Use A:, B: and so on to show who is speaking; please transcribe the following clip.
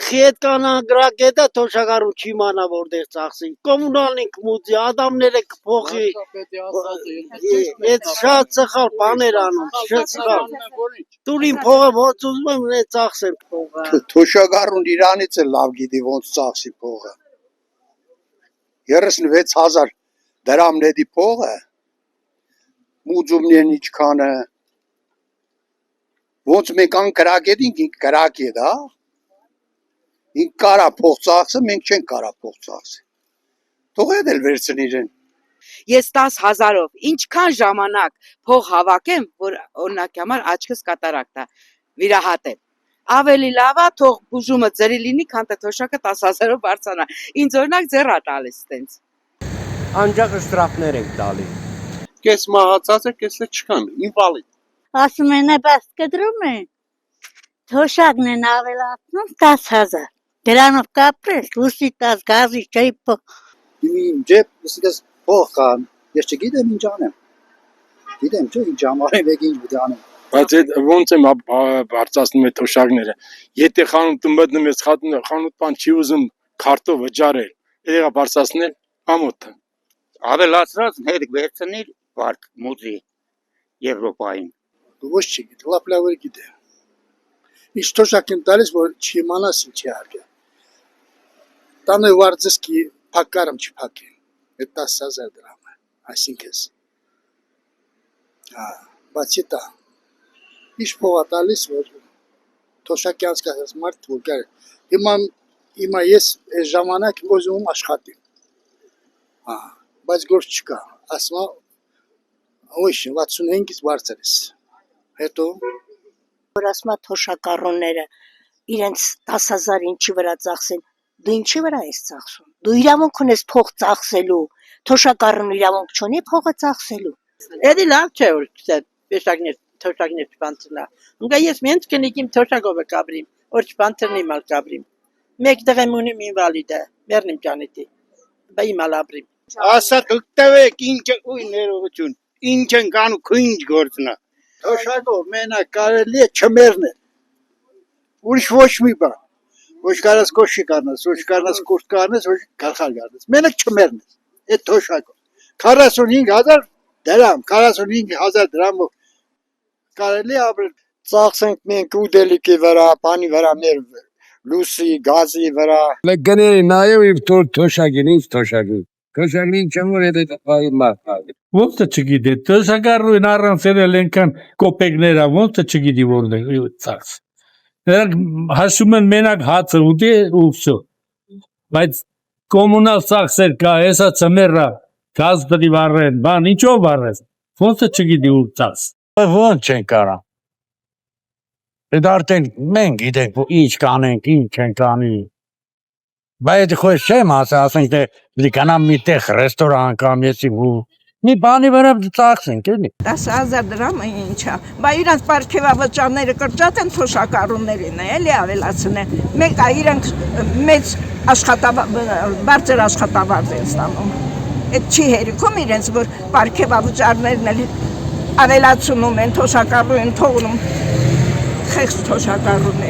A: Խիետկանագրակետը թոշակառու չի մանա որտեղ ծախսի։ Կոմունալնիկ մուծի, ադամները կփոխի։ Այդ շատ սխալ բաներ անում, շատ սխալ։ Տուրին փողը ոնց ուզում եմ ծախսեմ փողը։
B: Թոշակառուն իրանից է լավ գիտի ոնց ծախսի փողը։ 36,000 դրամների փողը մուծումներն ինչքան է։ Ոնց մենք անկրակետինք կրակետ, հա։ Ինք կարա փող ծախսը, մենք չենք կարա փող ծախսը։ Թող էլ վերցնի իրեն։
C: Ես 10,000-ով ինչքան ժամանակ փող հավաքեմ, որ օրինակ համար աչքս կատարակ տա, վիրահատեմ։ Ավելի լավ է թող բուժումը ձերի լինի, քան թե թոշակը 10,000-ով բարձրանա։ Ինձ օրինակ ձեռ է տալիս տենց։
D: Անջակը շտրախներ ենք տալի։
E: Կես մահացած է, կեսը չկան, ինվալիդ։
F: Ասում են բաց կդրում են, թոշակն են ավելացնում 10,000, դրանով կապրես, լուսի տաս, գազի, չայի փող։
B: Իմ ջեփ սկս փող կան, ես չգիտեմ ինչ անեմ։ Գիտեմ չէ ինչ ամառը վեգ ինչ պիտի անեմ։
E: Բայց այդ ոնց եմ բարձրացնում այդ թոշակները։ Եթե խանութը մտնում ես խանութ բան չի ուզում քարտով վճարել, եղա բարձրացնել ամոթը։
G: Ավելացրած հետ վերցնի վարկ մուծի Եվրոպային։
B: Ոչ չգիտեմ, լավ գիտե։ Ինչ թոշակ եմ տալիս, որ չիմանաս ինչ է արկե։ Տանը վարձսկի փակարım չփակեն։ Այդ 10,000 դրամ է, այսինքն։ Բացի դա։ Ինչ փող տալիս, որ թոշակի անցկացած մարդ որ գար։ Հիմա ես այս ժամանակ ուզում աշխատեմ։ Բայց գործ չկա։ Ասма ոչ 65-ից բարձր ես։ Հետո
F: որ ասма թոշակառուները իրենց 10,000 ինչի վրա ծախսեն, դու ինչի վրա ես ծախսում։ Դու իրավունք ունես փող ծախսելու, թոշակառուն իրավունք չունի փողը ծախսելու։
H: Էդի լավ չէ որ թոշակներ չբանցնա։ Ունգա ես մենց կնիկիմ թոշակով կաբրիմ, որ չբանցնի մալ կաբրիմ։ Մեկ դղեմ ունիմ ինվալիդը, մեռնիմ ջանետի։ Բա իմ ալաբրիմ։
A: Ասա գտվեք ինչ ուй ներողություն։ Ինչ են կանում, քույն գործնա։ Թոշակով մենակ կարելի է չմեռնել։ Ուրիշ ոչ մի բան։ Ոչ կարաս կոշի կանես, ոչ կարաս կուրտ կանես, ոչ գլխար կանես։ Մենակ չմեռնես։ Այդ թոշակով 45,000 դրամ, 45,000 դրամով կարելի ապրել։ Ծախսենք մենք ուտելիքի վրա, բանի վրա, մեր լուսի, գազի վրա։
D: Գների նայով իր թոշակին, ինչ թոշակին։ Թոշակին չմոր է դա բայ մարդ։
I: Ոնց է չգիտի, թոշակառուին առանց էլ ենքան կոպեկներ, ոնց է չգիտի որն է ծախս։ Նրանք հաշում են մենակ հացը ուտի ու վсё։ Բայց կոմունալ ծախսեր կա, հեսա ծմերա, գազ պետք վառեն, բան ինչով վառես։ Ոնց է չգիտի ու ծախս։
D: Ոնց չեն կարա։ Դա արդեն մենք գիտենք ինչ կանենք, ինչ չենք անի։ Բայց խոս չեմ ասենք թե լիկանամ մի տեղ ռեստորան կամ եսի ու մի բանի վրա ծախսենք էլի։
J: 10,000 դրամը ինչա։ Բայց իրանց պարգևավճարները կրճատ են թոշակառուներին էլի ավելացնեն։ Մեկ իրանք մեծ բարձր աշխատավարձ են ստանում։ Այդ չի հերիքում իրենց որ պարգևավճարներն էլ ավելացնում են թոշակառուին թողնում խեղճ թոշակառուներ։